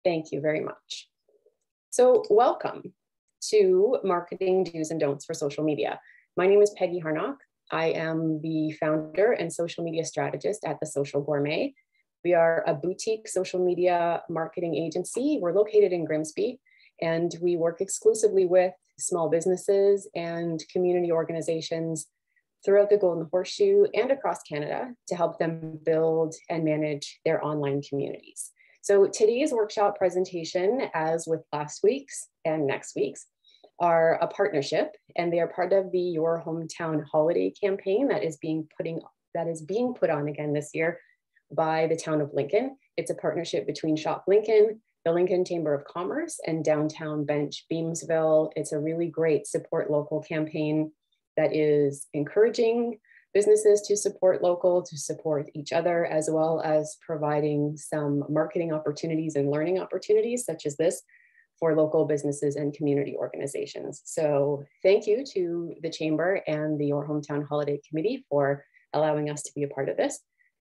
Thank you very much. So welcome to Marketing Do's and Don'ts for Social Media. My name is Peggy Harnock. I am the founder and social media strategist at The Social Gourmet. We are a boutique social media marketing agency. We're located in Grimsby, and we work exclusively with small businesses and community organizations throughout the Golden Horseshoe and across Canada to help them build and manage their online communities. So today's workshop presentation, as with last week's and next week's, are a partnership, and they are part of the Your Hometown Holiday campaign that is being put on again this year by the town of Lincoln. It's a partnership between Shop Lincoln, the Lincoln Chamber of Commerce, and Downtown Bench Beamsville. It's a really great support local campaign that is encouraging businesses to support local, to support each other, as well as providing some marketing opportunities and learning opportunities such as this for local businesses and community organizations. So thank you to the Chamber and the Your Hometown Holiday Committee for allowing us to be a part of this.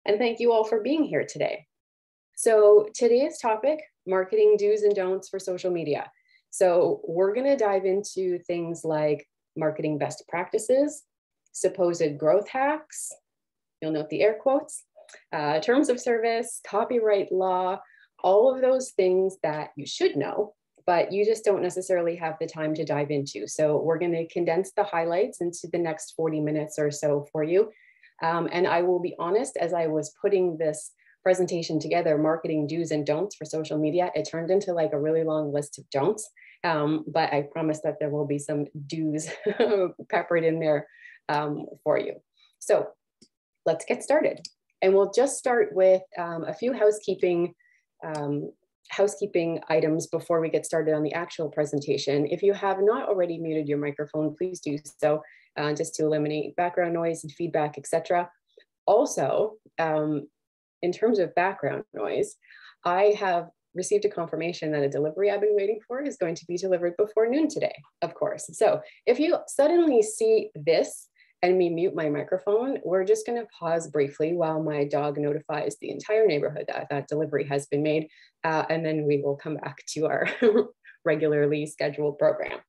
And thank you all for being here today. So today's topic, marketing do's and don'ts for social media. So we're gonna dive into things like marketing best practices, supposed growth hacks, you'll note the air quotes, terms of service, copyright law, all of those things that you should know, but you just don't necessarily have the time to dive into. So we're going to condense the highlights into the next 40 minutes or so for you. And I will be honest, as I was putting this presentation together, marketing do's and don'ts for social media, it turned into like a really long list of don'ts. But I promise that there will be some do's peppered in there for you. So let's get started. And we'll just start with a few housekeeping items before we get started on the actual presentation. If you have not already muted your microphone, please do so, just to eliminate background noise and feedback, etc. Also, in terms of background noise, I have received a confirmation that a delivery I've been waiting for is going to be delivered before noon today, of course. So if you suddenly see this and me mute my microphone, we're just going to pause briefly while my dog notifies the entire neighborhood that that delivery has been made, and then we will come back to our regularly scheduled program.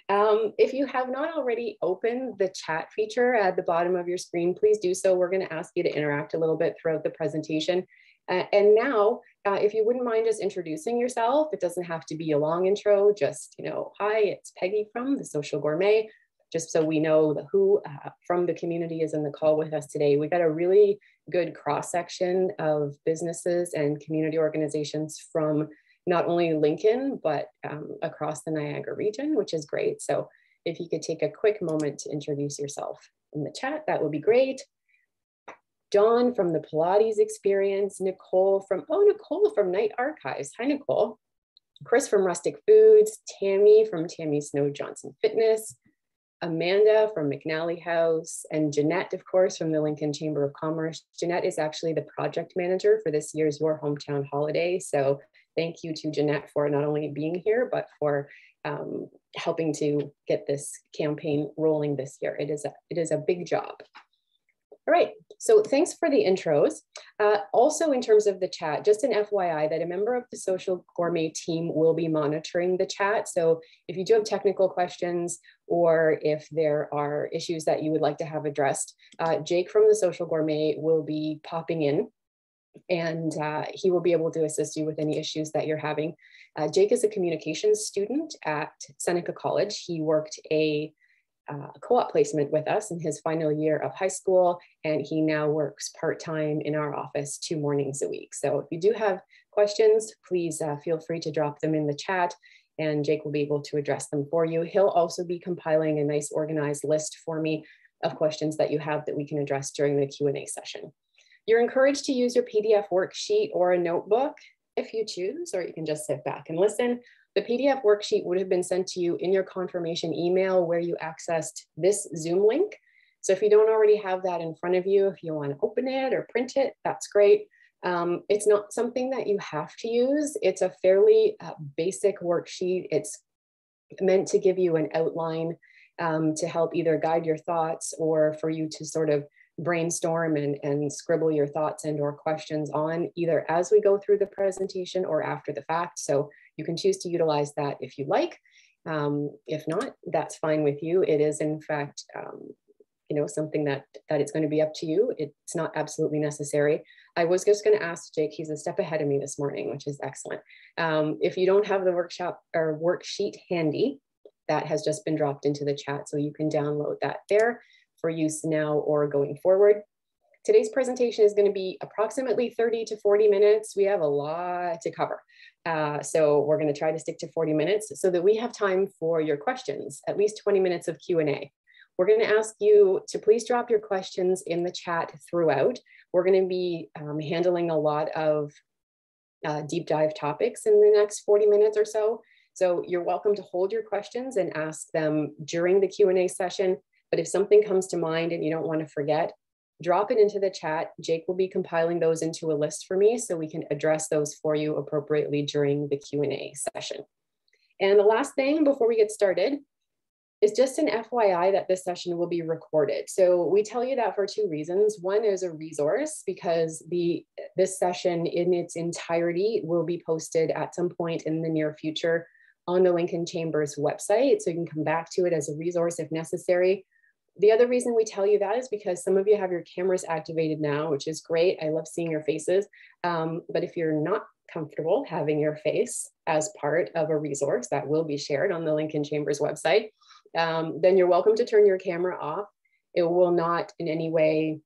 If you have not already opened the chat feature at the bottom of your screen, please do so. We're going to ask you to interact a little bit throughout the presentation. And now, if you wouldn't mind just introducing yourself, it doesn't have to be a long intro, just, hi, it's Peggy from The Social Gourmet, just so we know who from the community is in the call with us today. We've got a really good cross-section of businesses and community organizations from not only Lincoln, but across the Niagara region, which is great. So if you could take a quick moment to introduce yourself in the chat, that would be great. Dawn from the Pilates Experience, Nicole from Night Archives. Hi, Nicole. Chris from Rustic Foods, Tammy from Tammy Snow Johnson Fitness, Amanda from McNally House, and Jeanette, of course, from the Lincoln Chamber of Commerce. Jeanette is actually the project manager for this year's Your Hometown Holiday. So thank you to Jeanette for not only being here, but for helping to get this campaign rolling this year. It is a big job. All right, so thanks for the intros. Also, in terms of the chat, just an FYI that a member of the Social Gourmet team will be monitoring the chat. So if you do have technical questions or if there are issues that you would like to have addressed, Jake from the Social Gourmet will be popping in, and he will be able to assist you with any issues that you're having. Jake is a communications student at Seneca College. He worked a co-op placement with us in his final year of high school, and he now works part-time in our office 2 mornings a week. So if you do have questions, please feel free to drop them in the chat, and Jake will be able to address them for you. He'll also be compiling a nice organized list for me of questions that you have that we can address during the Q&A session. You're encouraged to use your PDF worksheet or a notebook if you choose, or you can just sit back and listen. The PDF worksheet would have been sent to you in your confirmation email where you accessed this Zoom link. So if you don't already have that in front of you, if you want to open it or print it, that's great. It's not something that you have to use. It's a fairly basic worksheet. It's meant to give you an outline to help either guide your thoughts or for you to sort of brainstorm and scribble your thoughts and or questions on either as we go through the presentation or after the fact. So you can choose to utilize that if you like. If not, that's fine with you. It is in fact, something that it's going to be up to you. It's not absolutely necessary. I was just going to ask Jake, he's a step ahead of me this morning, which is excellent. If you don't have the workshop or worksheet handy, that has just been dropped into the chat. So you can download that there for use now or going forward. Today's presentation is going to be approximately 30 to 40 minutes. We have a lot to cover. So we're going to try to stick to 40 minutes so that we have time for your questions, at least 20 minutes of Q&A. We're going to ask you to please drop your questions in the chat throughout. We're going to be handling a lot of deep dive topics in the next 40 minutes or so. So you're welcome to hold your questions and ask them during the Q&A session. But if something comes to mind and you don't want to forget, drop it into the chat. Jake will be compiling those into a list for me so we can address those for you appropriately during the Q&A session. And the last thing before we get started is just an FYI that this session will be recorded. So we tell you that for two reasons. One is a resource because this session in its entirety will be posted at some point in the near future on the Lincoln Chamber's website. So you can come back to it as a resource if necessary. The other reason we tell you that is because some of you have your cameras activated now, which is great. I love seeing your faces. But if you're not comfortable having your face as part of a resource that will be shared on the Lincoln Chamber's website, then you're welcome to turn your camera off. It will not in any way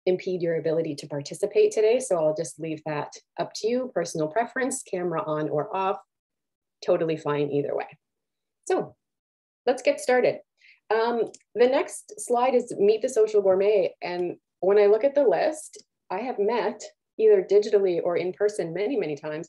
impede your ability to participate today. So I'll just leave that up to you, personal preference, camera on or off, totally fine either way. So let's get started. The next slide is Meet the Social Gourmet. And when I look at the list, I have met either digitally or in person many, many times,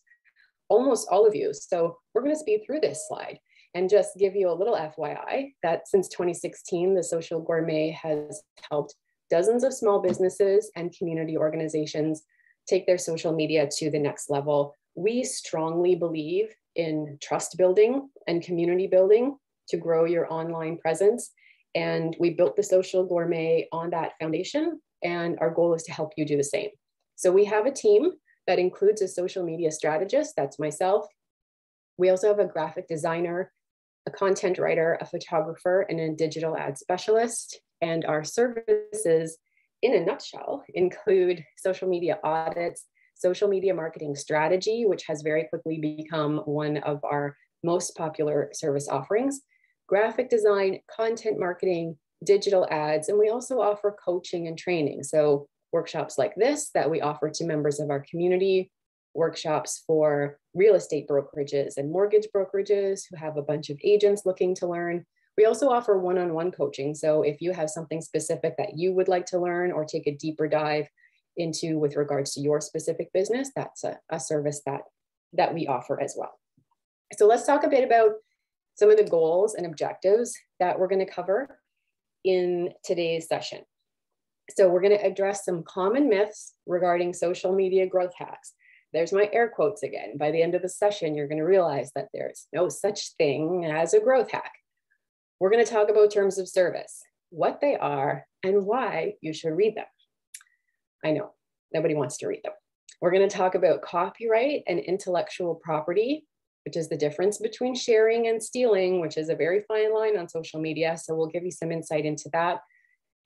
almost all of you. So we're going to speed through this slide and just give you a little FYI that since 2016, the Social Gourmet has helped dozens of small businesses and community organizations take their social media to the next level. We strongly believe in trust building and community building to grow your online presence. And we built the Social Gourmet on that foundation. And our goal is to help you do the same. So we have a team that includes a social media strategist, that's myself. We also have a graphic designer, a content writer, a photographer, and a digital ad specialist. And our services, in a nutshell, include social media audits, social media marketing strategy, which has very quickly become one of our most popular service offerings, graphic design, content marketing, digital ads, and we also offer coaching and training. So workshops like this that we offer to members of our community, workshops for real estate brokerages and mortgage brokerages who have a bunch of agents looking to learn. We also offer one-on-one coaching. So if you have something specific that you would like to learn or take a deeper dive into with regards to your specific business, that's a service that we offer as well. So let's talk a bit about some of the goals and objectives that we're going to cover in today's session. So we're going to address some common myths regarding social media growth hacks. There's my air quotes again. By the end of the session, you're going to realize that there's no such thing as a growth hack. We're going to talk about terms of service, what they are, and why you should read them. I know, nobody wants to read them. We're going to talk about copyright and intellectual property, which is the difference between sharing and stealing, which is a very fine line on social media. So we'll give you some insight into that,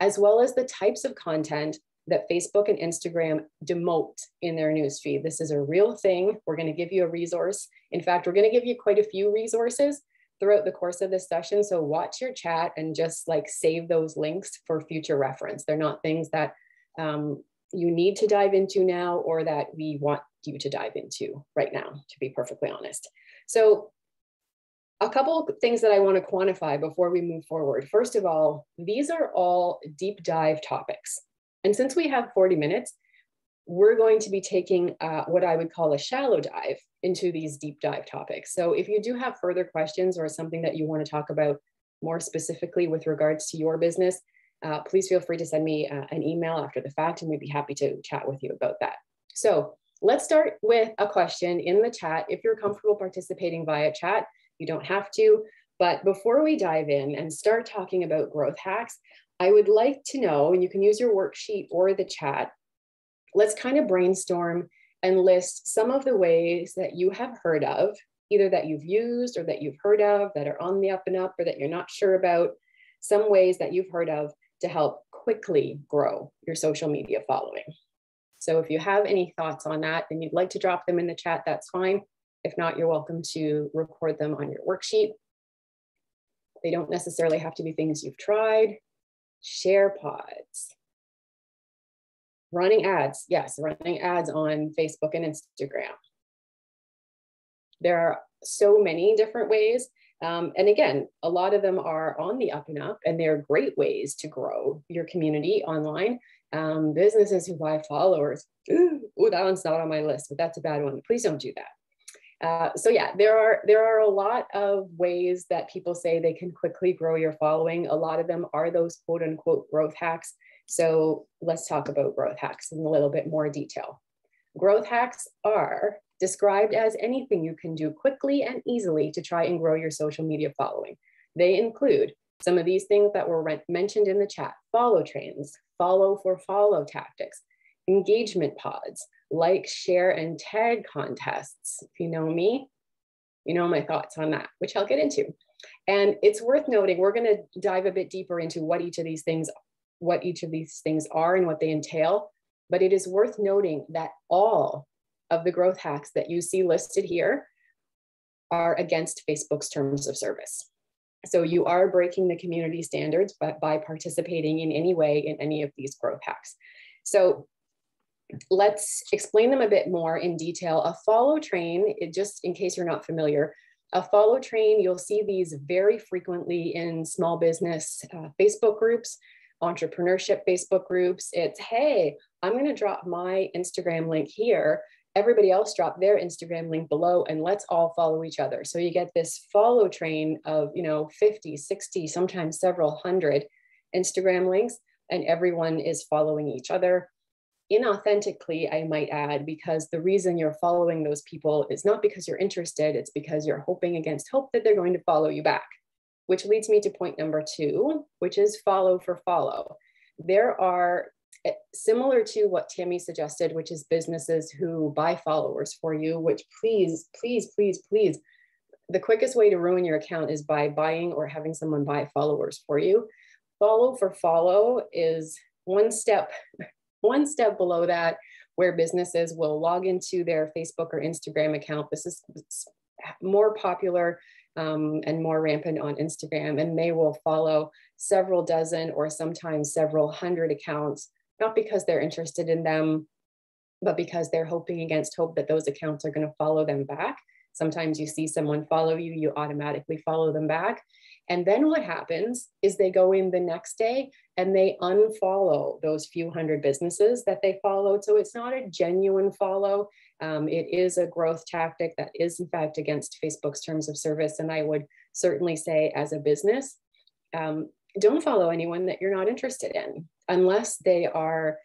as well as the types of content that Facebook and Instagram demote in their newsfeed. This is a real thing. We're going to give you a resource. In fact, we're going to give you quite a few resources throughout the course of this session. So watch your chat and just like save those links for future reference. They're not things that you need to dive into now or that we want you to dive into right now, to be perfectly honest. So a couple of things that I want to quantify before we move forward. First of all, these are all deep dive topics. And since we have 40 minutes, we're going to be taking what I would call a shallow dive into these deep dive topics. So if you do have further questions or something that you want to talk about more specifically with regards to your business, please feel free to send me an email after the fact, and we'd be happy to chat with you about that. So let's start with a question in the chat. If you're comfortable participating via chat, you don't have to. But before we dive in and start talking about growth hacks, I would like to know, and you can use your worksheet or the chat, let's kind of brainstorm and list some of the ways that you have heard of, either that you've used or that you've heard of that are on the up and up or that you're not sure about, some ways that you've heard of to help quickly grow your social media following. So if you have any thoughts on that and you'd like to drop them in the chat, that's fine. If not, you're welcome to record them on your worksheet. They don't necessarily have to be things you've tried. Share pods. Running ads. Yes, running ads on Facebook and Instagram. There are so many different ways. And again, a lot of them are on the up and up, and they're great ways to grow your community online. Businesses who buy followers. Ooh, that one's not on my list, but that's a bad one. Please don't do that. So yeah, there are a lot of ways that people say they can quickly grow your following. A lot of them are those quote unquote growth hacks. So let's talk about growth hacks in a little bit more detail. Growth hacks are described as anything you can do quickly and easily to try and grow your social media following. They include some of these things that were mentioned in the chat: follow trains, follow for follow tactics, engagement pods, like, share, and tag contests. If you know me, you know my thoughts on that, which I'll get into. And it's worth noting, we're going to dive a bit deeper into what each of these things are and what they entail. But it is worth noting that all of the growth hacks that you see listed here are against Facebook's terms of service. So you are breaking the community standards by participating in any way in any of these growth hacks. So let's explain them a bit more in detail. A follow train, just in case you're not familiar, a follow train, you'll see these very frequently in small business Facebook groups, entrepreneurship Facebook groups. It's, hey, I'm going to drop my Instagram link here. Everybody else drop their Instagram link below, and let's all follow each other. So you get this follow train of, 50, 60, sometimes several hundred Instagram links, and everyone is following each other. Inauthentically, I might add, because the reason you're following those people is not because you're interested, it's because you're hoping against hope that they're going to follow you back. Which leads me to point number 2, which is follow for follow. There are, similar to what Tammy suggested, which is businesses who buy followers for you, which please, the quickest way to ruin your account is by buying or having someone buy followers for you. Follow for follow is one step below that, where businesses will log into their Facebook or Instagram account. This is more popular and more rampant on Instagram, and they will follow several dozen or sometimes several hundred accounts, not because they're interested in them, but because they're hoping against hope that those accounts are going to follow them back. Sometimes you see someone follow you, you automatically follow them back. And then what happens is they go in the next day and they unfollow those few hundred businesses that they followed. So it's not a genuine follow. It is a growth tactic that is in fact against Facebook's terms of service. And I would certainly say, as a business, don't follow anyone that you're not interested in, unless they are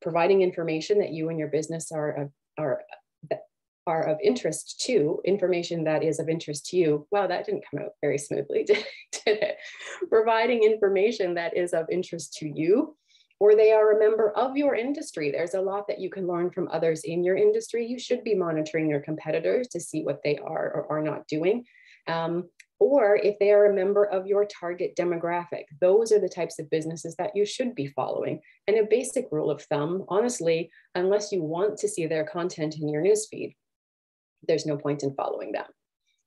providing information that you and your business are of interest to, information that is of interest to you. Wow, that didn't come out very smoothly, did it? Providing information that is of interest to you, or they are a member of your industry. There's a lot that you can learn from others in your industry. You should be monitoring your competitors to see what they are or are not doing. Or if they are a member of your target demographic, those are the types of businesses that you should be following. And a basic rule of thumb, honestly, unless you want to see their content in your newsfeed, there's no point in following them.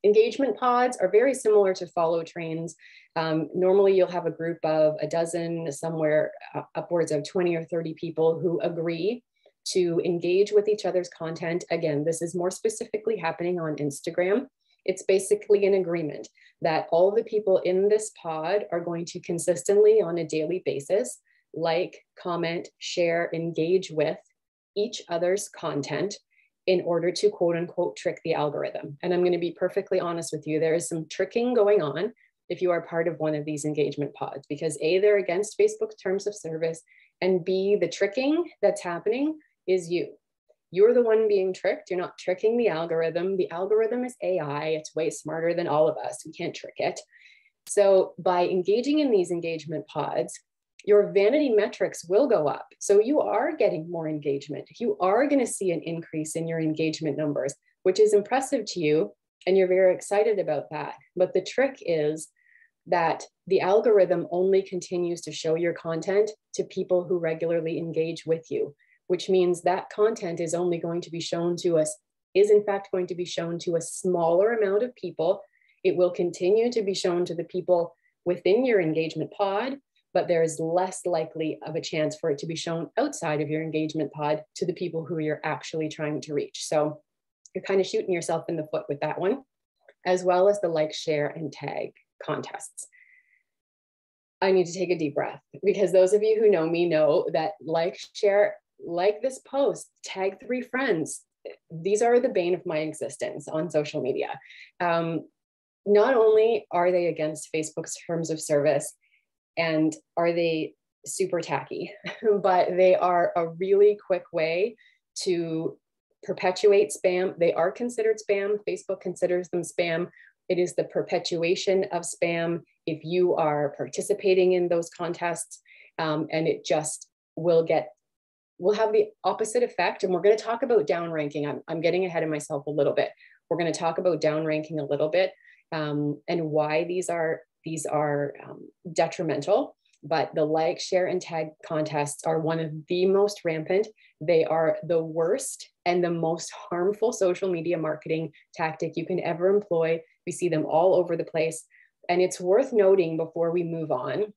Engagement pods are very similar to follow trains. Normally you'll have a group of a dozen, somewhere upwards of 20 or 30 people who agree to engage with each other's content. Again, this is more specifically happening on Instagram. It's basically an agreement that all the people in this pod are going to consistently, on a daily basis, like, comment, share, engage with each other's content in order to quote unquote trick the algorithm. And I'm going to be perfectly honest with you, there is some tricking going on if you are part of one of these engagement pods, because A, they're against Facebook's terms of service, and B, the tricking that's happening is you. You're the one being tricked. You're not tricking the algorithm. The algorithm is AI. It's way smarter than all of us. We can't trick it. So by engaging in these engagement pods, your vanity metrics will go up. So you are getting more engagement. You are going to see an increase in your engagement numbers, which is impressive to you. And you're very excited about that. But the trick is that the algorithm only continues to show your content to people who regularly engage with you, which means that content is only going to be shown to us, is in fact going to be shown to a smaller amount of people. It will continue to be shown to the people within your engagement pod, but there's less likely of a chance for it to be shown outside of your engagement pod to the people who you're actually trying to reach. So you're kind of shooting yourself in the foot with that one, as well as the like, share, and tag contests. I need to take a deep breath because those of you who know me know that like, share, like this post, tag 3 friends. These are the bane of my existence on social media. Not only are they against Facebook's terms of service and are they super tacky, but they are a really quick way to perpetuate spam. They are considered spam. Facebook considers them spam. It is the perpetuation of spam if you are participating in those contests, and it just will have the opposite effect. And we're going to talk about downranking. I'm getting ahead of myself a little bit. We're going to talk about downranking a little bit, and why these are detrimental. But the like, share, and tag contests are one of the most rampant. They are the worst and the most harmful social media marketing tactic you can ever employ. We see them all over the place. And it's worth noting before we move on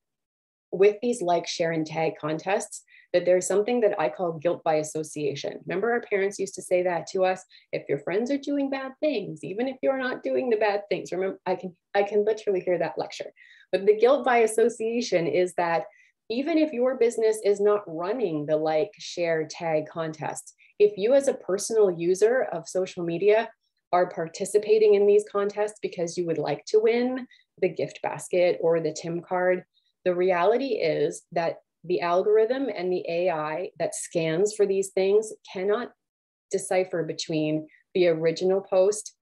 with these like, share, and tag contests that there's something that I call guilt by association. Remember, our parents used to say that to us: if your friends are doing bad things, even if you're not doing the bad things. Remember, I can literally hear that lecture. But the guilt by association is that even if your business is not running the like, share, tag contests, if you as a personal user of social media are participating in these contests because you would like to win the gift basket or the Tim card, the reality is that the algorithm and the AI that scans for these things cannot decipher between the original post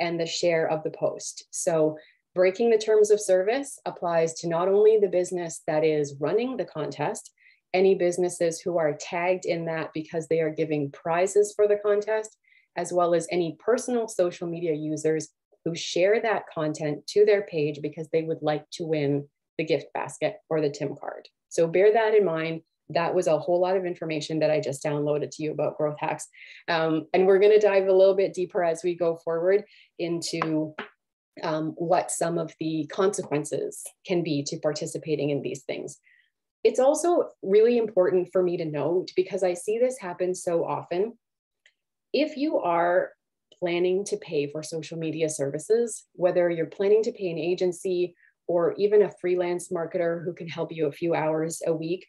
and the share of the post. So breaking the terms of service applies to not only the business that is running the contest, any businesses who are tagged in that because they are giving prizes for the contest, as well as any personal social media users who share that content to their page because they would like to win the gift basket or the Tim card. So bear that in mind. That was a whole lot of information that I just downloaded to you about growth hacks. And we're going to dive a little bit deeper as we go forward into what some of the consequences can be to participating in these things. It's also really important for me to note, because I see this happen so often. If you are planning to pay for social media services, whether you're planning to pay an agency or even a freelance marketer who can help you a few hours a week,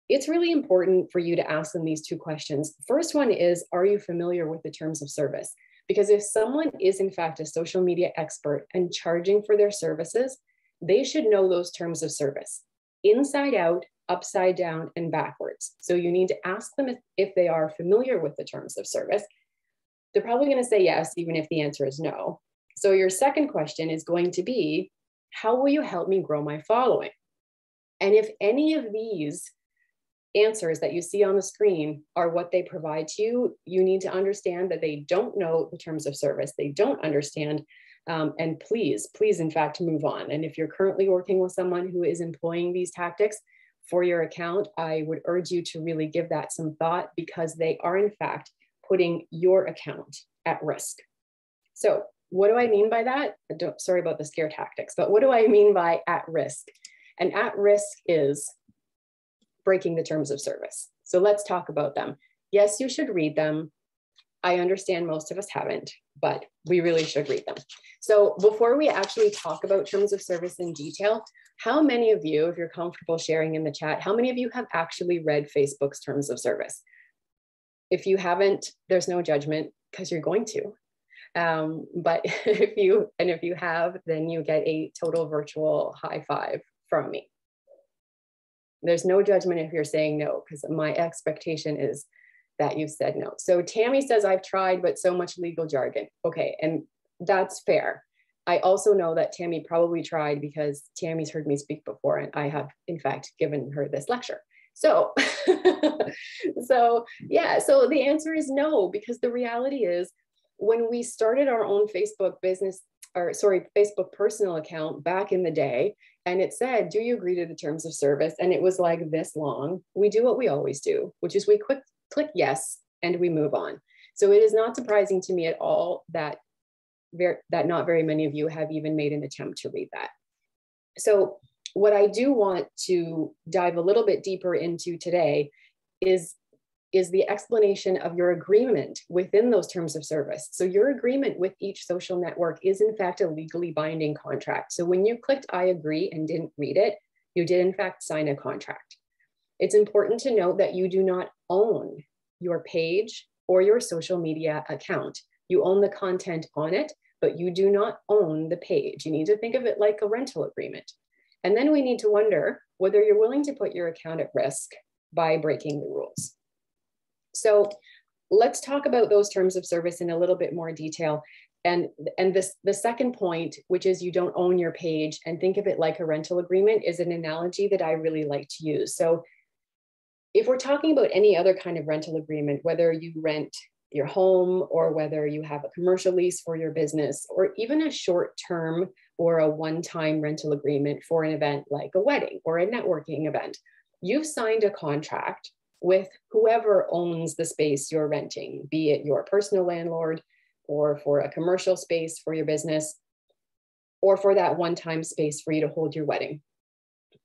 it's really important for you to ask them these 2 questions. First one is, are you familiar with the terms of service? Because if someone is in fact a social media expert and charging for their services, they should know those terms of service inside out, upside down, and backwards. So you need to ask them if they are familiar with the terms of service. They're probably going to say yes, even if the answer is no. So your second question is going to be, how will you help me grow my following? And if any of these answers that you see on the screen are what they provide to you, you need to understand that they don't know the terms of service. They don't understand. And please, in fact, move on. And if you're currently working with someone who is employing these tactics for your account, I would urge you to really give that some thought, because they are in fact putting your account at risk. So what do I mean by that? Sorry about the scare tactics, but what do I mean by at risk? And at risk is breaking the terms of service. So let's talk about them. Yes, you should read them. I understand most of us haven't, but we really should read them. So before we actually talk about terms of service in detail, how many of you, if you're comfortable sharing in the chat, how many of you have actually read Facebook's terms of service? If you haven't, there's no judgment, because you're going to. But if you have, then you get a total virtual high five from me. There's no judgment if you're saying no, because my expectation is that you've said no. So Tammy says, I've tried, but so much legal jargon. Okay, and that's fair. I also know that Tammy probably tried, because Tammy's heard me speak before, and I have in fact given her this lecture. So, so yeah, so the answer is no, because the reality is, when we started our own Facebook business, or sorry, Facebook personal account back in the day, and it said, do you agree to the terms of service? And it was like this long. We do what we always do, which is we click yes, and we move on. So it is not surprising to me at all that not very many of you have even made an attempt to read that. So what I do want to dive a little bit deeper into today is the explanation of your agreement within those terms of service. So your agreement with each social network is in fact a legally binding contract. So when you clicked I agree and didn't read it, you did in fact sign a contract. It's important to note that you do not own your page or your social media account. You own the content on it, but you do not own the page. You need to think of it like a rental agreement. And then we need to wonder whether you're willing to put your account at risk by breaking the rules. So let's talk about those terms of service in a little bit more detail. And the second point, which is you don't own your page, and think of it like a rental agreement, is an analogy that I really like to use. So if we're talking about any other kind of rental agreement, whether you rent your home or whether you have a commercial lease for your business, or even a short-term or a one-time rental agreement for an event like a wedding or a networking event, you've signed a contract with whoever owns the space you're renting, be it your personal landlord, or for a commercial space for your business, or for that one-time space for you to hold your wedding.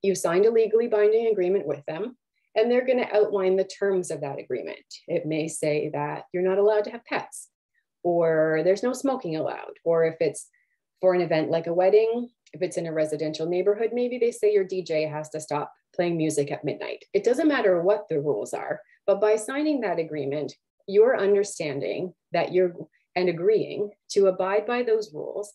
You signed a legally binding agreement with them, and they're going to outline the terms of that agreement. It may say that you're not allowed to have pets, or there's no smoking allowed, or if it's for an event like a wedding, if it's in a residential neighborhood, maybe they say your DJ has to stop playing music at midnight. It doesn't matter what the rules are, but by signing that agreement, you're understanding that and agreeing to abide by those rules.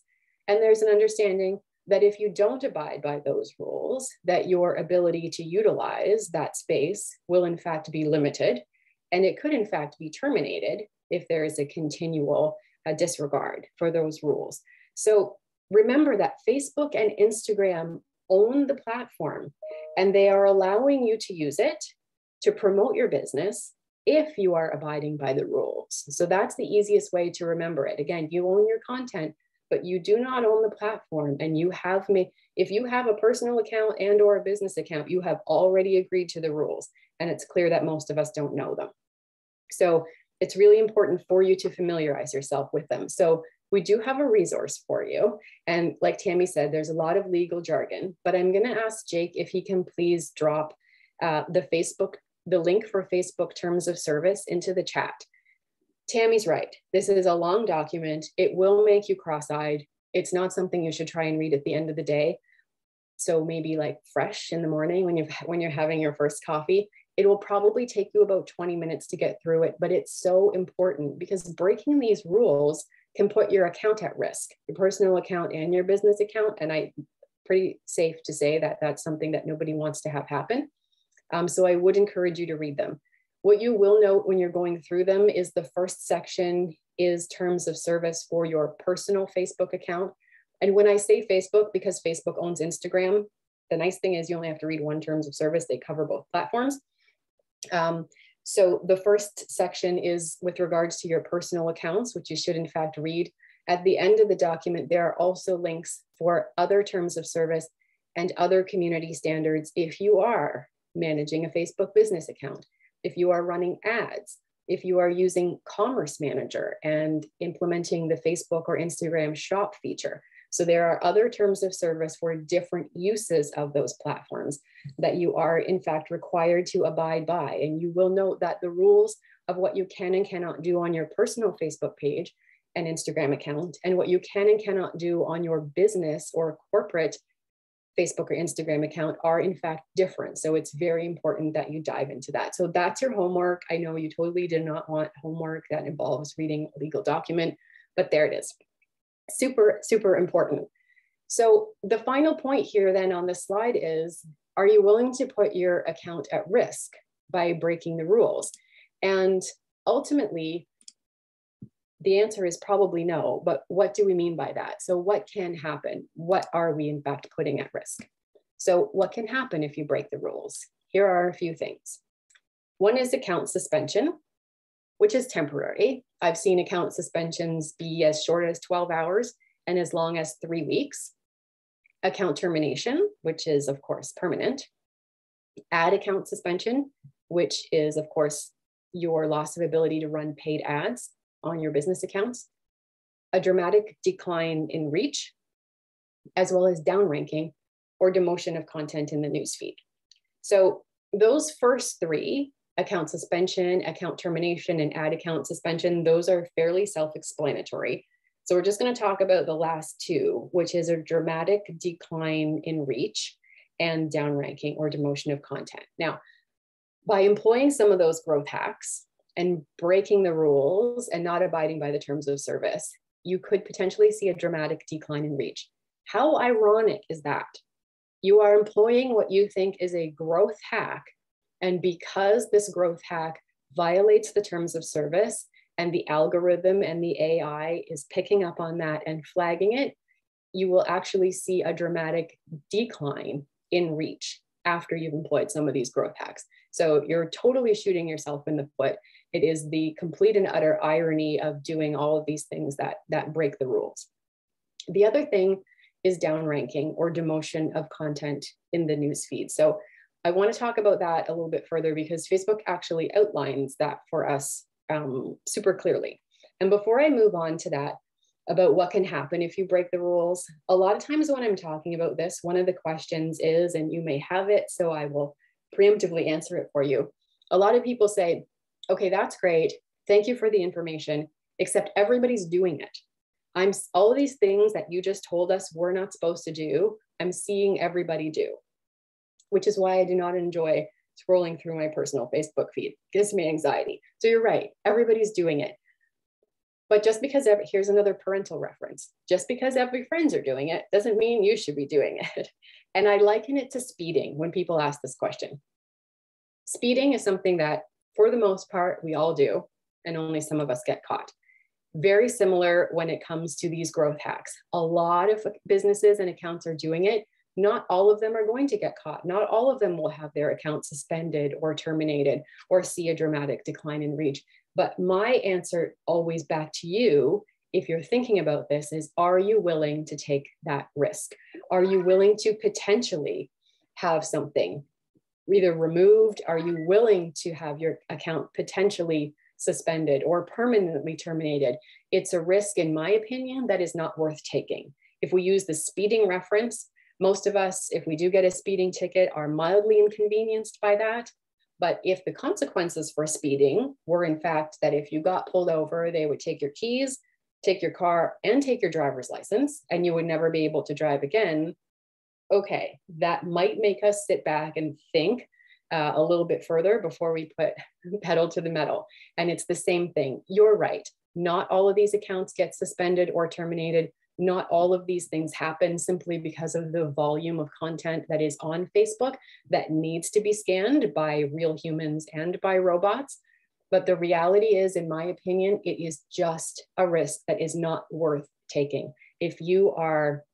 And there's an understanding that if you don't abide by those rules, that your ability to utilize that space will in fact be limited. And it could in fact be terminated if there is a continual disregard for those rules. So remember that Facebook and Instagram own the platform, and they are allowing you to use it to promote your business if you are abiding by the rules. So that's the easiest way to remember it. Again, you own your content, but you do not own the platform. And if you have a personal account and or a business account, you have already agreed to the rules. And it's clear that most of us don't know them. So it's really important for you to familiarize yourself with them. So we do have a resource for you. And like Tammy said, there's a lot of legal jargon, but I'm going to ask Jake if he can please drop the link for Facebook terms of service into the chat. Tammy's right. This is a long document. It will make you cross-eyed. It's not something you should try and read at the end of the day. So maybe like fresh in the morning when you're having your first coffee. It will probably take you about 20 minutes to get through it, but it's so important because breaking these rules can put your account at risk, your personal account and your business account. And I'm pretty safe to say that that's something that nobody wants to have happen. So I would encourage you to read them. What you will note when you're going through them is the first section is terms of service for your personal Facebook account. And when I say Facebook, because Facebook owns Instagram, the nice thing is you only have to read one terms of service. They cover both platforms. So the first section is with regards to your personal accounts, which you should in fact read. At the end of the document, there are also links for other terms of service and other community standards if you are managing a Facebook business account, if you are running ads, if you are using Commerce Manager and implementing the Facebook or Instagram shop feature. So there are other terms of service for different uses of those platforms that you are in fact required to abide by. And you will note that the rules of what you can and cannot do on your personal Facebook page and Instagram account and what you can and cannot do on your business or corporate Facebook or Instagram account are in fact different. So it's very important that you dive into that. So that's your homework. I know you totally did not want homework that involves reading a legal document, but there it is. Super, super important. So the final point here then on this slide is, are you willing to put your account at risk by breaking the rules? And ultimately, The answer is probably no, but what do we mean by that? So what can happen? What are we in fact putting at risk? So what can happen if you break the rules? Here are a few things. One is account suspension, which is temporary. I've seen account suspensions be as short as 12 hours and as long as 3 weeks. Account termination, which is of course permanent. Ad account suspension, which is of course your loss of ability to run paid ads on your business accounts. A dramatic decline in reach, as well as downranking or demotion of content in the newsfeed. So those first three, account suspension, account termination, and ad account suspension, those are fairly self-explanatory. So we're just going to talk about the last two, which is a dramatic decline in reach and downranking or demotion of content. Now, by employing some of those growth hacks and breaking the rules and not abiding by the terms of service, you could potentially see a dramatic decline in reach. How ironic is that? You are employing what you think is a growth hack, and because this growth hack violates the terms of service and the algorithm and the AI is picking up on that and flagging it, you will actually see a dramatic decline in reach after you've employed some of these growth hacks. So you're totally shooting yourself in the foot. It is the complete and utter irony of doing all of these things that break the rules. The other thing is downranking or demotion of content in the newsfeed. So I want to talk about that a little bit further because Facebook actually outlines that for us super clearly. And before I move on to that, about what can happen if you break the rules, a lot of times when I'm talking about this, one of the questions is, and you may have it, so I will preemptively answer it for you. A lot of people say, okay, that's great. Thank you for the information, except everybody's doing it. All of these things that you just told us we're not supposed to do, I'm seeing everybody do, which is why I do not enjoy scrolling through my personal Facebook feed. It gives me anxiety. So you're right, everybody's doing it. But just because here's another parental reference, just because every friends are doing it doesn't mean you should be doing it. And I liken it to speeding when people ask this question. Speeding is something that for the most part, we all do, and only some of us get caught. Very similar when it comes to these growth hacks. A lot of businesses and accounts are doing it. Not all of them are going to get caught. Not all of them will have their account suspended or terminated or see a dramatic decline in reach. But my answer always back to you, if you're thinking about this, is are you willing to take that risk? Are you willing to potentially have something either removed? Are you willing to have your account potentially suspended or permanently terminated? It's a risk, in my opinion, that is not worth taking. If we use the speeding reference, most of us, if we do get a speeding ticket, are mildly inconvenienced by that. But if the consequences for speeding were in fact that if you got pulled over, they would take your keys, take your car, and take your driver's license, and you would never be able to drive again, okay, that might make us sit back and think a little bit further before we put pedal to the metal. And it's the same thing. You're right. Not all of these accounts get suspended or terminated. Not all of these things happen simply because of the volume of content that is on Facebook that needs to be scanned by real humans and by robots. But the reality is, in my opinion, it is just a risk that is not worth taking. If you are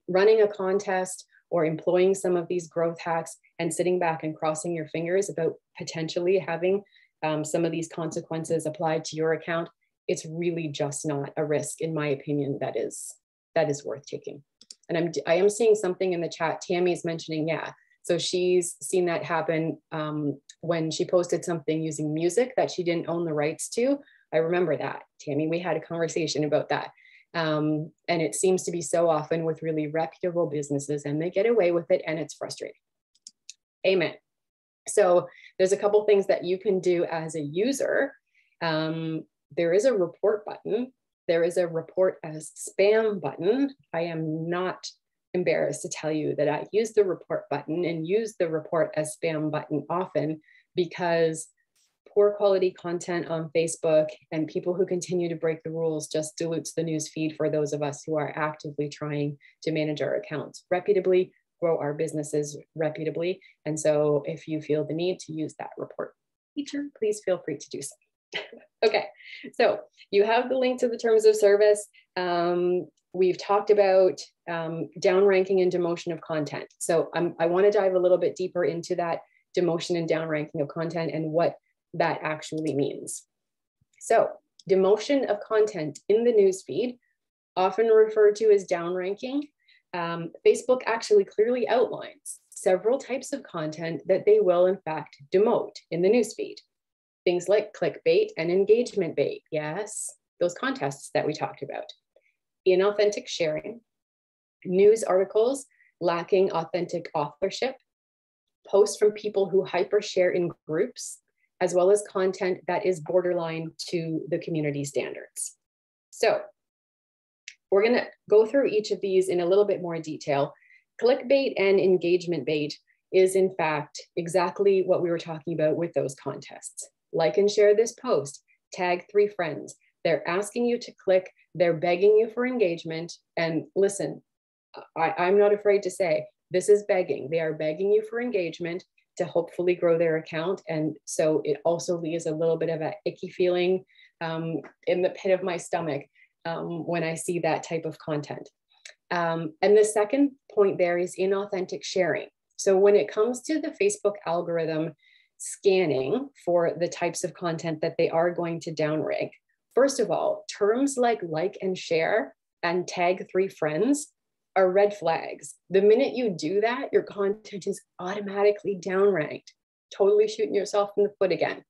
running a contest or employing some of these growth hacks and sitting back and crossing your fingers about potentially having some of these consequences applied to your account, it's really just not a risk, in my opinion, that is worth taking. And I am seeing something in the chat. Tammy's mentioning, yeah. So she's seen that happen when she posted something using music that she didn't own the rights to. I remember that, Tammy. We had a conversation about that. And it seems to be so often with really reputable businesses, and they get away with it, and it's frustrating. Amen. So there's a couple things that you can do as a user. There is a report button. There is a report as spam button. I am not embarrassed to tell you that I use the report button and use the report as spam button often because poor quality content on Facebook and people who continue to break the rules just dilutes the news feed for those of us who are actively trying to manage our accounts reputably, grow our businesses reputably. And so if you feel the need to use that report feature, please feel free to do so. Okay, so you have the link to the terms of service. We've talked about downranking and demotion of content. So I want to dive a little bit deeper into that demotion and downranking of content and what that actually means. So demotion of content in the newsfeed, often referred to as downranking, Facebook actually clearly outlines several types of content that they will in fact demote in the newsfeed. Things like clickbait and engagement bait. Yes, those contests that we talked about. Inauthentic sharing, news articles lacking authentic authorship, posts from people who hypershare in groups, as well as content that is borderline to the community standards. So we're going to go through each of these in a little bit more detail. Clickbait and engagement bait is in fact exactly what we were talking about with those contests. Like and share this post, tag 3 friends. They're asking you to click, they're begging you for engagement. And listen, I'm not afraid to say, this is begging. They are begging you for engagement to hopefully grow their account. And so it also leaves a little bit of an icky feeling in the pit of my stomach when I see that type of content. And the second point there is inauthentic sharing. So when it comes to the Facebook algorithm scanning for the types of content that they are going to downrank, first of all, terms like and share and tag 3 friends are red flags. The minute you do that, your content is automatically downranked, totally shooting yourself in the foot again.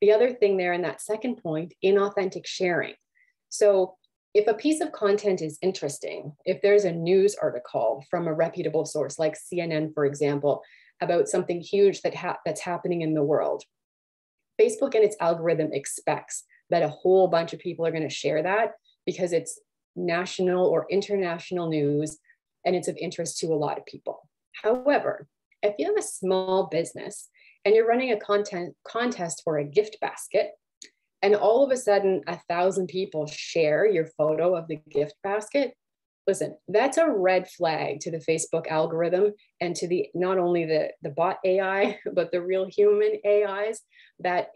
The other thing there in that second point, inauthentic sharing. So if a piece of content is interesting, if there's a news article from a reputable source like CNN, for example, about something huge that's happening in the world, Facebook and its algorithm expects that a whole bunch of people are going to share that because it's national or international news and it's of interest to a lot of people. However, if you have a small business and you're running a contest for a gift basket, and all of a sudden 1,000 people share your photo of the gift basket, listen, that's a red flag to the Facebook algorithm and to the not only the bot AI, but the real human AIs, that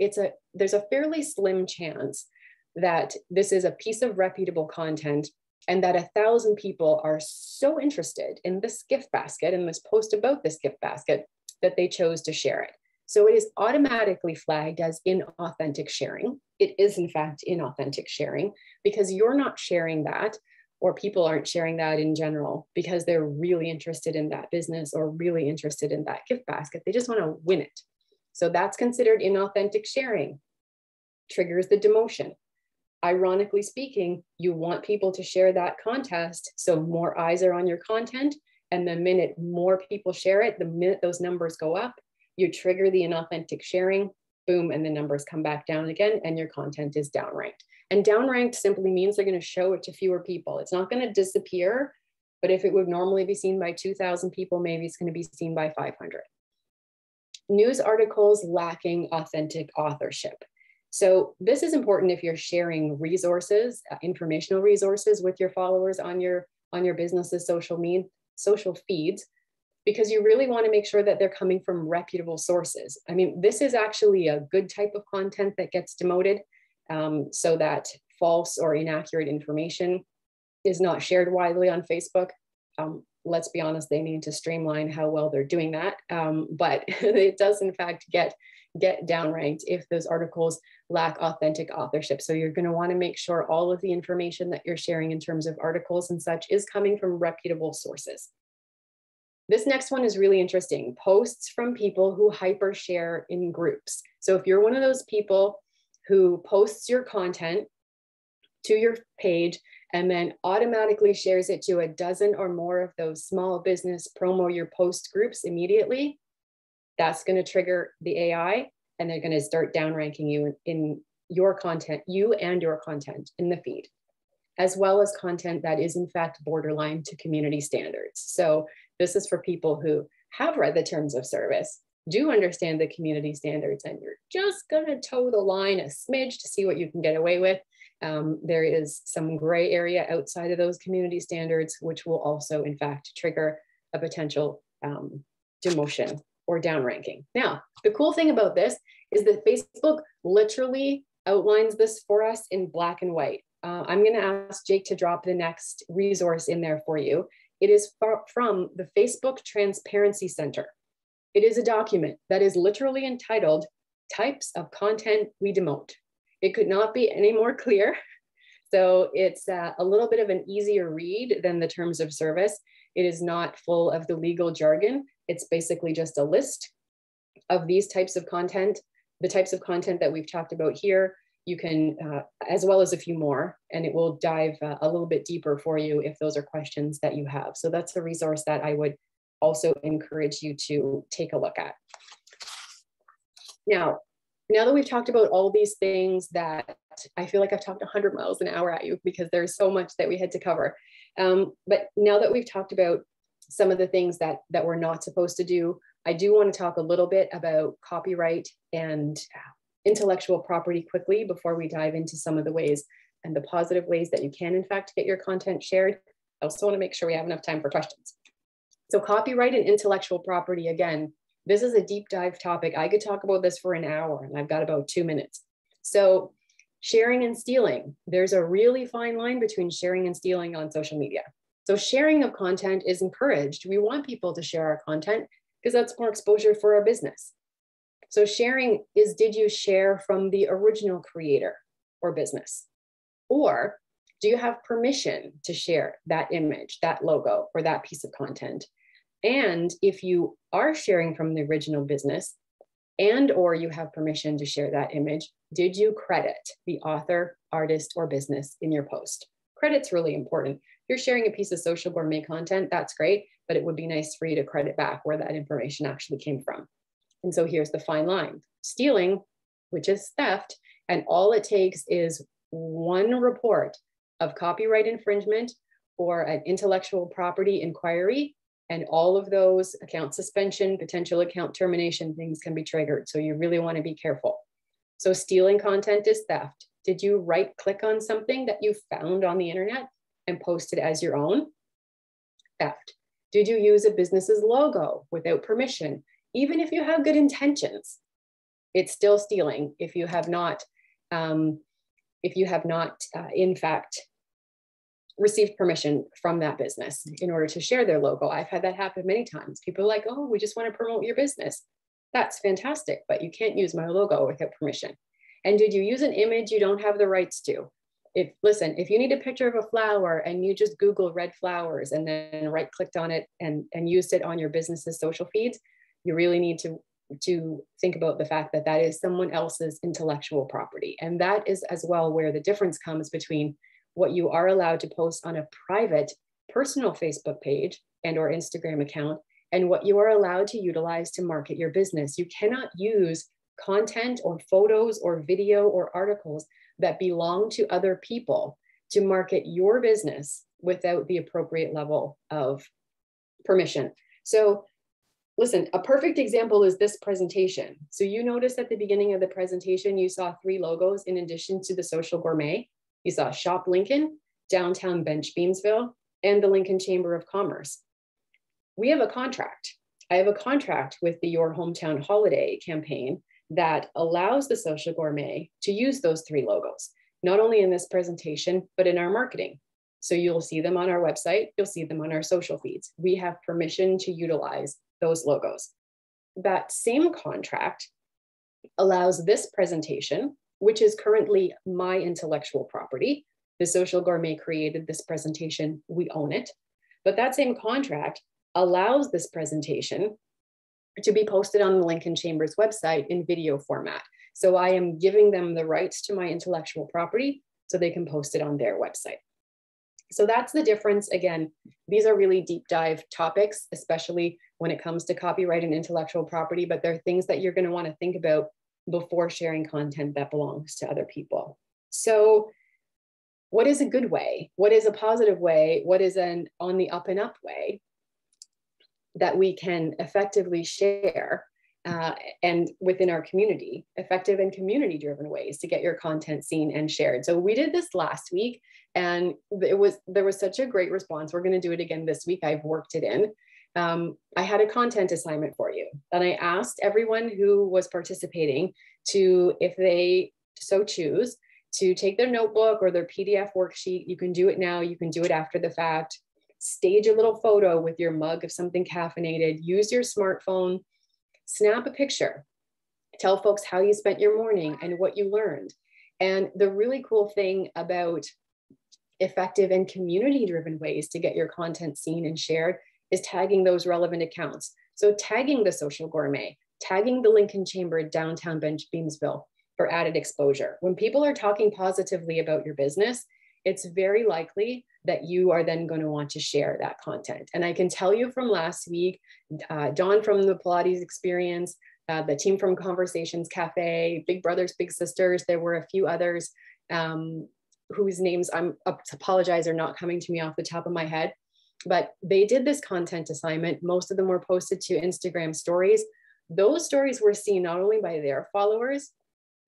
there's a fairly slim chance that this is a piece of reputable content and that 1,000 people are so interested in this gift basket and this post about this gift basket that they chose to share it. So it is automatically flagged as inauthentic sharing. It is in fact inauthentic sharing because you're not sharing that, or people aren't sharing that in general because they're really interested in that business or really interested in that gift basket. They just want to win it. So that's considered inauthentic sharing. Triggers the demotion. Ironically speaking, you want people to share that contest so more eyes are on your content. And the minute more people share it, the minute those numbers go up, you trigger the inauthentic sharing, boom, and the numbers come back down again and your content is downranked. And downranked simply means they're going to show it to fewer people. It's not going to disappear, but if it would normally be seen by 2,000 people, maybe it's going to be seen by 500. News articles lacking authentic authorship. So this is important if you're sharing resources, informational resources with your followers on your business's social feeds, because you really want to make sure that they're coming from reputable sources. I mean, this is actually a good type of content that gets demoted so that false or inaccurate information is not shared widely on Facebook. Let's be honest, they need to streamline how well they're doing that. But it does in fact get downranked if those articles lack authentic authorship. So you're going to want to make sure all of the information that you're sharing in terms of articles and such is coming from reputable sources. This next one is really interesting. Posts from people who hypershare in groups. So if you're one of those people who posts your content to your page and then automatically shares it to a dozen or more of those small business promo your post groups immediately, that's going to trigger the AI and they're going to start downranking you in your content, you and your content in the feed, as well as content that is in fact borderline to community standards. So this is for people who have read the terms of service, do understand the community standards, and you're just gonna toe the line a smidge to see what you can get away with. There is some gray area outside of those community standards, which will also in fact trigger a potential demotion or downranking. Now, the cool thing about this is that Facebook literally outlines this for us in black and white. I'm going to ask Jake to drop the next resource in there for you. It is from the Facebook Transparency Center. It is a document that is literally entitled Types of Content We Demote. It could not be any more clear. So it's a little bit of an easier read than the terms of service. It is not full of the legal jargon. It's basically just a list of these types of content, the types of content that we've talked about here. You can, as well as a few more, and it will dive a little bit deeper for you if those are questions that you have. So that's a resource that I would also encourage you to take a look at. Now that we've talked about all these things that I feel like I've talked 100 miles an hour at you because there's so much that we had to cover. But now that we've talked about some of the things that we're not supposed to do, I do want to talk a little bit about copyright and intellectual property quickly before we dive into some of the ways and the positive ways that you can in fact get your content shared. I also want to make sure we have enough time for questions. So copyright and intellectual property, again, this is a deep dive topic. I could talk about this for an hour and I've got about 2 minutes. So sharing and stealing, there's a really fine line between sharing and stealing on social media. So sharing of content is encouraged. We want people to share our content because that's more exposure for our business. So sharing is, did you share from the original creator or business? Or do you have permission to share that image, that logo, or that piece of content? And if you are sharing from the original business and or you have permission to share that image, did you credit the author, artist, or business in your post? Credit's really important. If you're sharing a piece of social gourmet content, that's great, but it would be nice for you to credit back where that information actually came from. And so here's the fine line. Stealing, which is theft, and all it takes is one report of copyright infringement or an intellectual property inquiry, and all of those account suspension, potential account termination things can be triggered. So you really want to be careful. So stealing content is theft. Did you right click on something that you found on the internet and post it as your own? Theft. Did you use a business's logo without permission? Even if you have good intentions, it's still stealing if you have not, in fact, received permission from that business in order to share their logo. I've had that happen many times. People are like, oh, we just want to promote your business. That's fantastic, but you can't use my logo without permission. And did you use an image you don't have the rights to? Listen, if you need a picture of a flower and you just Google red flowers and then right clicked on it and used it on your business's social feeds, you really need to think about the fact that that is someone else's intellectual property. And that is as well where the difference comes between what you are allowed to post on a private personal Facebook page and or Instagram account and what you are allowed to utilize to market your business. You cannot use content or photos or video or articles that belong to other people to market your business without the appropriate level of permission. So listen, a perfect example is this presentation. So you notice at the beginning of the presentation, you saw 3 logos in addition to the social gourmet. You saw Shop Lincoln, Downtown Bench Beamsville, and the Lincoln Chamber of Commerce. We have a contract. I have a contract with the Your Hometown Holiday campaign that allows the social gourmet to use those 3 logos, not only in this presentation, but in our marketing. So you'll see them on our website, you'll see them on our social feeds. We have permission to utilize those logos. That same contract allows this presentation, which is currently my intellectual property. The social gourmet created this presentation, we own it. But that same contract allows this presentation to be posted on the Lincoln Chamber's website in video format. So I am giving them the rights to my intellectual property so they can post it on their website. So that's the difference. Again, these are really deep dive topics, especially when it comes to copyright and intellectual property, but they're things that you're going to want to think about before sharing content that belongs to other people. So what is a good way? What is a positive way? What is an on the up and up way that we can effectively share and within our community, effective and community-driven ways to get your content seen and shared? So we did this last week, and there was such a great response. We're going to do it again this week. I've worked it in. I had a content assignment for you. And I asked everyone who was participating to, if they so choose, to take their notebook or their PDF worksheet. You can do it now, you can do it after the fact. Stage a little photo with your mug of something caffeinated. Use your smartphone, snap a picture. Tell folks how you spent your morning and what you learned. And the really cool thing about effective and community-driven ways to get your content seen and shared is tagging those relevant accounts. So tagging the Social Gourmet, tagging the Lincoln Chamber downtown Beamsville for added exposure. When people are talking positively about your business, it's very likely that you are then going to want to share that content. And I can tell you from last week, Dawn from the Pilates Experience, the team from Conversations Cafe, Big Brothers, Big Sisters, there were a few others whose names I apologize are not coming to me off the top of my head, but they did this content assignment. Most of them were posted to Instagram stories. Those stories were seen not only by their followers,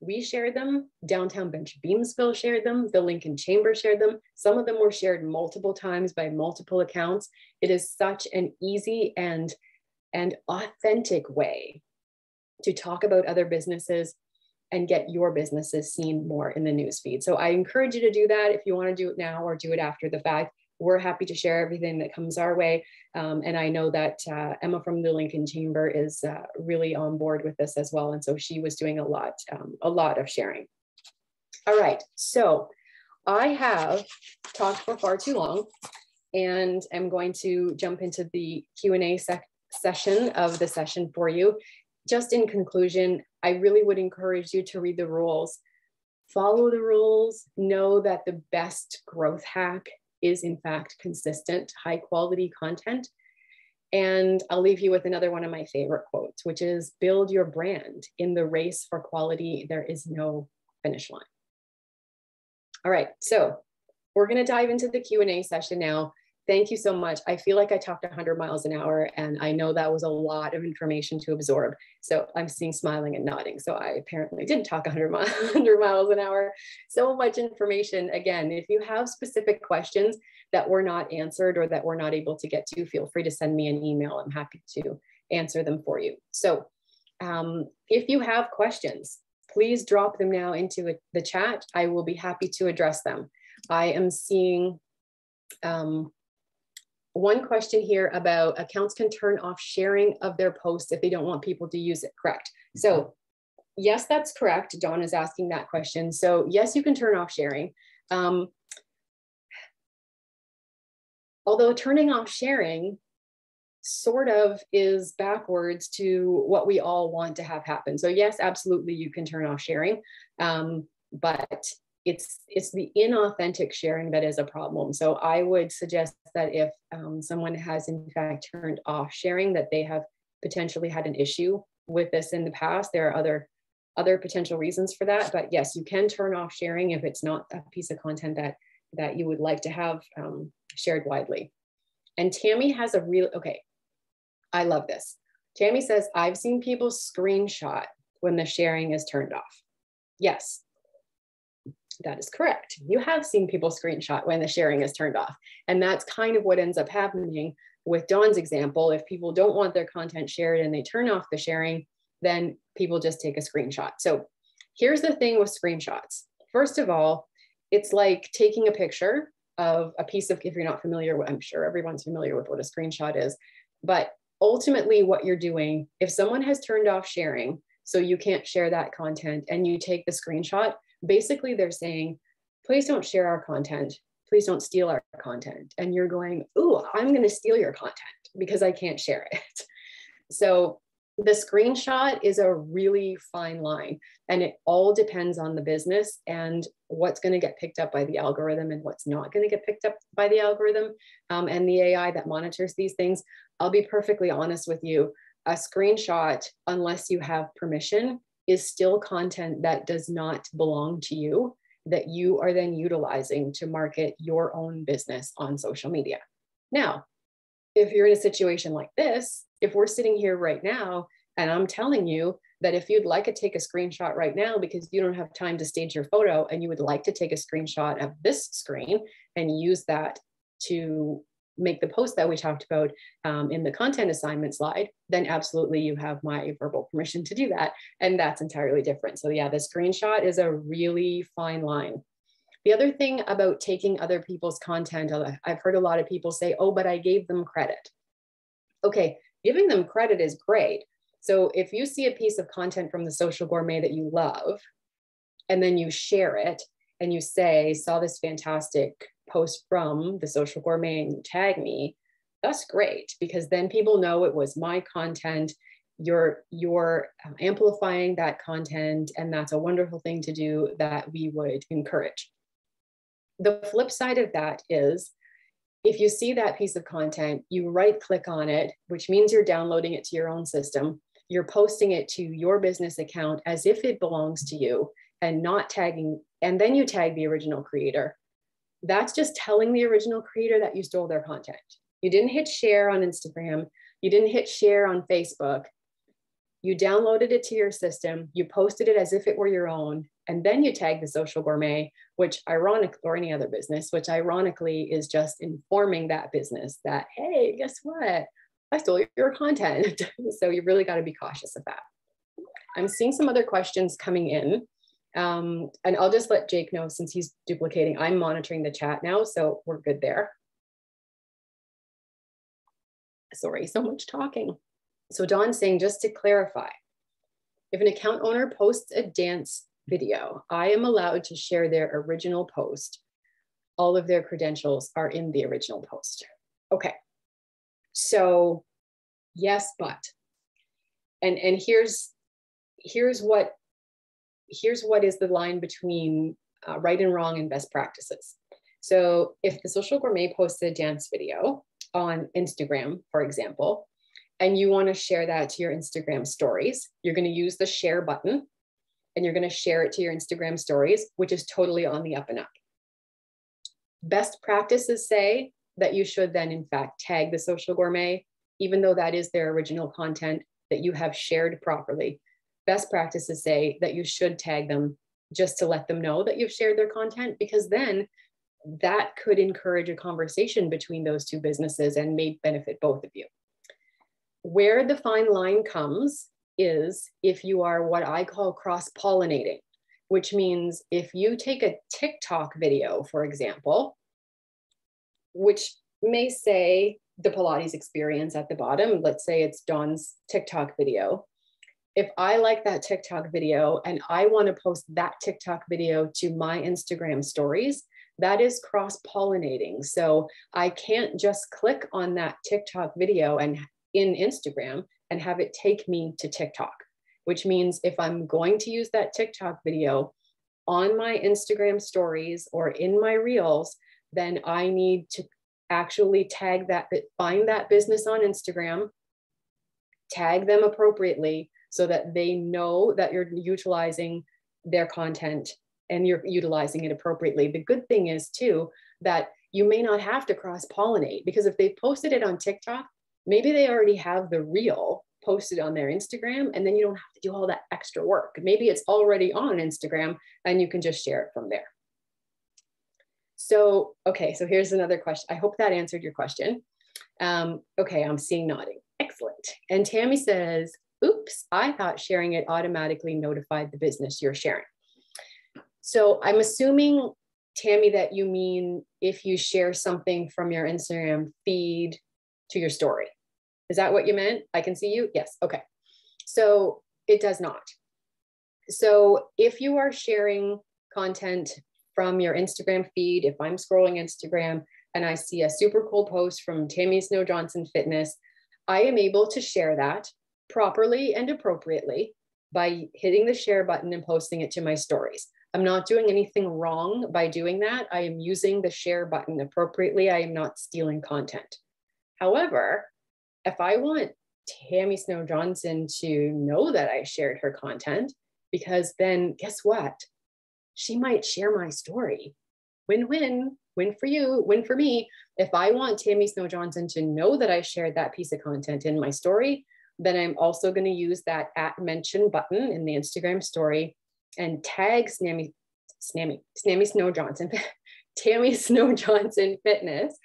we shared them, Downtown Beamsville shared them, the Lincoln Chamber shared them. Some of them were shared multiple times by multiple accounts. It is such an easy and authentic way to talk about other businesses and get your businesses seen more in the newsfeed. So I encourage you to do that if you want to do it now or do it after the fact. We're happy to share everything that comes our way. And I know that Emma from the Lincoln Chamber is really on board with this as well. And so she was doing a lot of sharing. All right, so I have talked for far too long and I'm going to jump into the Q&A session of the session for you. Just in conclusion, I really would encourage you to read the rules. Follow the rules, know that the best growth hack is in fact consistent, high quality content. And I'll leave you with another one of my favorite quotes, which is build your brand. In the race for quality, there is no finish line. All right, so we're gonna dive into the Q&A session now. Thank you so much. I feel like I talked 100 miles an hour and I know that was a lot of information to absorb. So I'm seeing smiling and nodding. So I apparently didn't talk 100 miles an hour. So much information. Again, if you have specific questions that were not answered or that we're not able to get to, feel free to send me an email. I'm happy to answer them for you. So if you have questions, please drop them now into the chat. I will be happy to address them. I am seeing one question here about accounts can turn off sharing of their posts if they don't want people to use it, correct? So yes, that's correct. Dawn is asking that question. So yes, you can turn off sharing. Although turning off sharing sort of is backwards to what we all want to have happen. So yes, absolutely, you can turn off sharing, but it's the inauthentic sharing that is a problem. So I would suggest that if someone has in fact turned off sharing, that they have potentially had an issue with this in the past. There are other potential reasons for that, but yes, you can turn off sharing if it's not a piece of content that you would like to have shared widely. And Tammy has a real, okay, I love this. Tammy says, I've seen people screenshot when the sharing is turned off. Yes, that is correct. You have seen people screenshot when the sharing is turned off. And that's kind of what ends up happening with Dawn's example. If people don't want their content shared and they turn off the sharing, then people just take a screenshot. So here's the thing with screenshots. First of all, it's like taking a picture of a piece of, if you're not familiar with, I'm sure everyone's familiar with what a screenshot is, but ultimately what you're doing, if someone has turned off sharing, so you can't share that content and you take the screenshot, basically they're saying, please don't share our content. Please don't steal our content. And you're going, ooh, I'm going to steal your content because I can't share it. So the screenshot is a really fine line, and it all depends on the business and what's going to get picked up by the algorithm and what's not going to get picked up by the algorithm and the AI that monitors these things. I'll be perfectly honest with you. A screenshot, unless you have permission, is still content that does not belong to you, that you are then utilizing to market your own business on social media. Now, if you're in a situation like this, if we're sitting here right now and I'm telling you that if you'd like to take a screenshot right now because you don't have time to stage your photo and you would like to take a screenshot of this screen and use that to make the post that we talked about in the content assignment slide, then absolutely you have my verbal permission to do that. And that's entirely different. So yeah, the screenshot is a really fine line. The other thing about taking other people's content, I've heard a lot of people say, oh, but I gave them credit. Okay, giving them credit is great. So if you see a piece of content from the Social Gourmet that you love, and then you share it and you say, saw this fantastic post from the Social Gourmet and you tag me, that's great, because then people know it was my content. You're amplifying that content, and that's a wonderful thing to do that we would encourage. The flip side of that is, if you see that piece of content, you right click on it, which means you're downloading it to your own system. You're posting it to your business account as if it belongs to you and not tagging, and then you tag the original creator. That's just telling the original creator that you stole their content. You didn't hit share on Instagram. You didn't hit share on Facebook. You downloaded it to your system. You posted it as if it were your own. And then you tag the Social Gourmet, which ironically, or any other business, which ironically is just informing that business that, hey, guess what? I stole your content. So you really got to be cautious of that. I'm seeing some other questions coming in. And I'll just let Jake know, since he's duplicating, I'm monitoring the chat now, so we're good there. Sorry, so much talking. So Dawn's saying, just to clarify, if an account owner posts a dance video, I am allowed to share their original post. All of their credentials are in the original post. Okay, so yes, but, and here's what is the line between right and wrong and best practices. So if the Social Gourmet posted a dance video on Instagram, for example, and you want to share that to your Instagram stories, you're going to use the share button and you're going to share it to your Instagram stories, which is totally on the up and up. Best practices say that you should then in fact tag the Social Gourmet, even though that is their original content that you have shared properly. Best practices say that you should tag them just to let them know that you've shared their content, because then that could encourage a conversation between those two businesses and may benefit both of you. Where the fine line comes is if you are what I call cross-pollinating, which means if you take a TikTok video, for example, which may say the Pilates experience at the bottom, let's say it's Dawn's TikTok video. If I like that TikTok video and I want to post that TikTok video to my Instagram stories, that is cross-pollinating. So I can't just click on that TikTok video and in Instagram and have it take me to TikTok, which means if I'm going to use that TikTok video on my Instagram stories or in my reels, then I need to actually tag that, find that business on Instagram, tag them appropriately so that they know that you're utilizing their content and you're utilizing it appropriately. The good thing is too, that you may not have to cross-pollinate, because if they posted it on TikTok, maybe they already have the reel posted on their Instagram, and then you don't have to do all that extra work. Maybe it's already on Instagram and you can just share it from there. So, okay, so here's another question. I hope that answered your question. Okay, I'm seeing nodding. Excellent. And Tammy says, oops, I thought sharing it automatically notified the business you're sharing. So I'm assuming, Tammy, that you mean if you share something from your Instagram feed to your story. Is that what you meant? I can see you? Yes. Okay. So it does not. So if you are sharing content from your Instagram feed, if I'm scrolling Instagram and I see a super cool post from Tammy Snow Johnson Fitness, I am able to share that properly and appropriately by hitting the share button and posting it to my stories. I'm not doing anything wrong by doing that. I am using the share button appropriately. I am not stealing content. However, if I want Tammy Snow Johnson to know that I shared her content, because then guess what? She might share my story. Win-win, win for you, win for me. If I want Tammy Snow Johnson to know that I shared that piece of content in my story, then I'm also going to use that @mention button in the Instagram story and tag Tammy Snow Johnson Fitness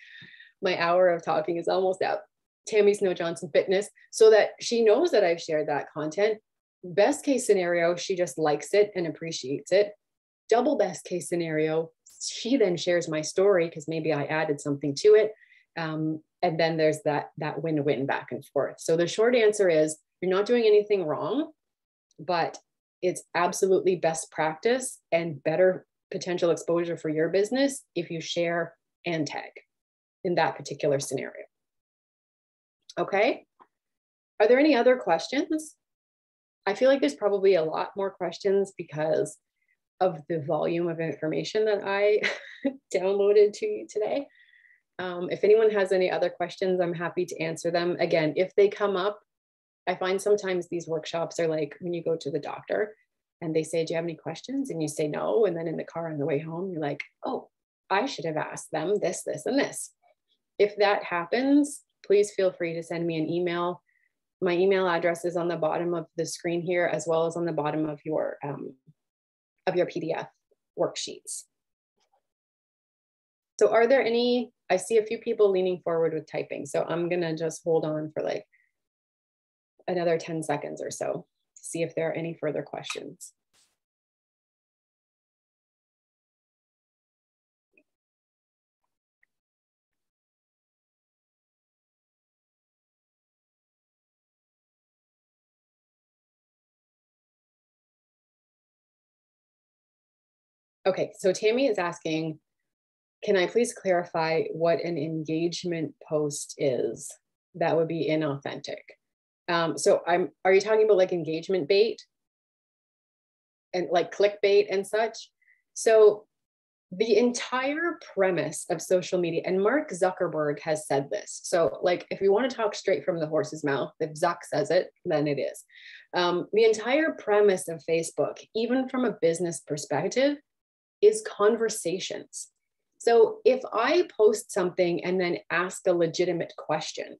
my hour of talking is almost up. Tammy Snow Johnson Fitness, so that she knows that I've shared that content. Best case scenario, she just likes it and appreciates it. Double best case scenario, she then shares my story because maybe I added something to it. And then there's that win-win back and forth. So the short answer is you're not doing anything wrong, but it's absolutely best practice and better potential exposure for your business if you share and tag in that particular scenario. Okay. Are there any other questions? I feel like there's probably a lot more questions because of the volume of information that I downloaded to you today. If anyone has any other questions, I'm happy to answer them. Again, if they come up, I find sometimes these workshops are like when you go to the doctor and they say, do you have any questions? And you say no. And then in the car on the way home, you're like, oh, I should have asked them this, this, and this. If that happens, please feel free to send me an email. My email address is on the bottom of the screen here, as well as on the bottom of your PDF worksheets. So are there any, I see a few people leaning forward with typing. So I'm gonna just hold on for like another 10 seconds or so to see if there are any further questions. Okay, so Tammy is asking, can I please clarify what an engagement post is? That would be inauthentic. So are you talking about like engagement bait and like clickbait and such? So the entire premise of social media, and Mark Zuckerberg has said this. So like, if you want to talk straight from the horse's mouth, if Zuck says it, then it is. The entire premise of Facebook, even from a business perspective, is conversations. So if I post something and then ask a legitimate question,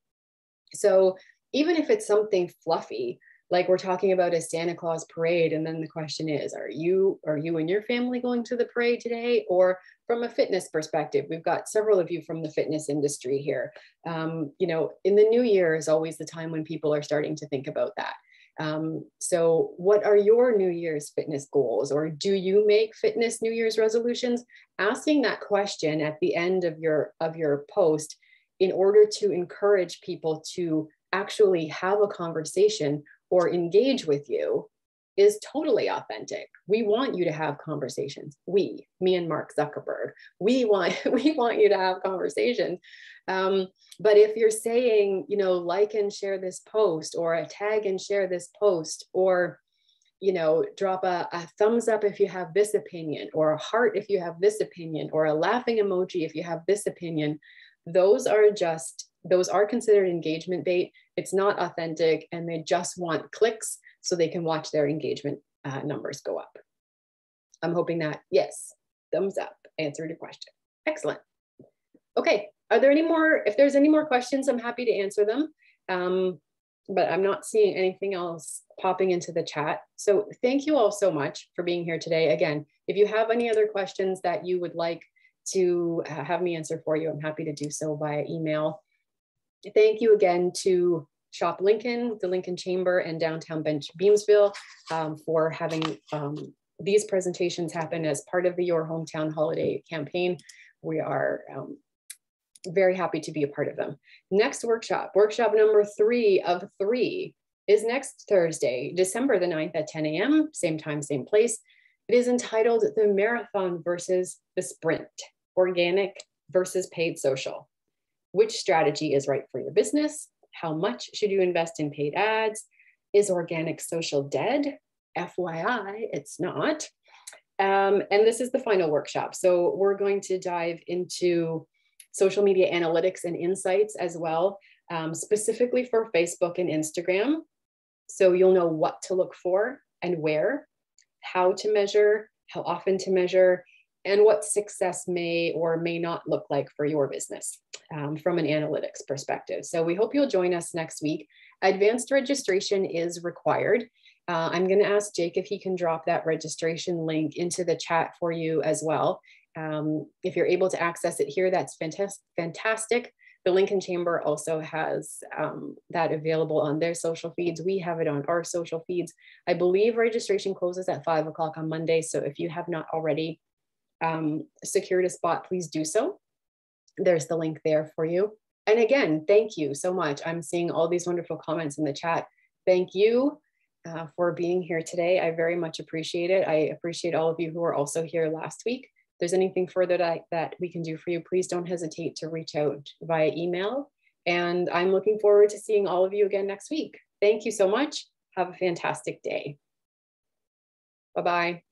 so even if it's something fluffy, like we're talking about a Santa Claus parade, and then the question is, are you and your family going to the parade today? Or from a fitness perspective, we've got several of you from the fitness industry here. You know, in the new year is always the time when people are starting to think about that. So what are your New Year's fitness goals? Or do you make fitness New Year's resolutions? Asking that question at the end of your post in order to encourage people to actually have a conversation or engage with you is totally authentic. We want you to have conversations. Me and Mark Zuckerberg, we want you to have conversations. But if you're saying, you know, like and share this post, or a tag and share this post, or, you know, drop a thumbs up if you have this opinion, or a heart if you have this opinion, or a laughing emoji if you have this opinion, those are considered engagement bait. It's not authentic, and they just want clicks so they can watch their engagement numbers go up. I'm hoping that, yes, thumbs up answered your question. Excellent. Okay, are there any more? If there's any more questions, I'm happy to answer them. But I'm not seeing anything else popping into the chat. So thank you all so much for being here today. Again, if you have any other questions that you would like to have me answer for you, I'm happy to do so via email. Thank you again to Shop Lincoln, the Lincoln Chamber, and Downtown Bench Beamsville for having these presentations happen as part of the Your Hometown Holiday campaign. We are very happy to be a part of them. Next workshop number 3 of 3 is next Thursday, December the 9th at 10 a.m., same time, same place. It is entitled The Marathon versus the Sprint, Organic versus Paid Social. Which strategy is right for your business? How much should you invest in paid ads? Is organic social dead? FYI, it's not. And this is the final workshop. So we're going to dive into social media analytics and insights as well, specifically for Facebook and Instagram. So you'll know what to look for and where, how to measure, how often to measure, and what success may or may not look like for your business from an analytics perspective. So we hope you'll join us next week. Advanced registration is required. I'm going to ask Jake if he can drop that registration link into the chat for you as well. If you're able to access it here, that's fantastic. The Lincoln Chamber also has that available on their social feeds. We have it on our social feeds. I believe registration closes at 5 o'clock on Monday. So if you have not already secured a spot, please do so. There's the link there for you. And again, thank you so much. I'm seeing all these wonderful comments in the chat. Thank you for being here today. I very much appreciate it. I appreciate all of you who were also here last week. If there's anything further that we can do for you, please don't hesitate to reach out via email. And I'm looking forward to seeing all of you again next week. Thank you so much. Have a fantastic day. Bye-bye.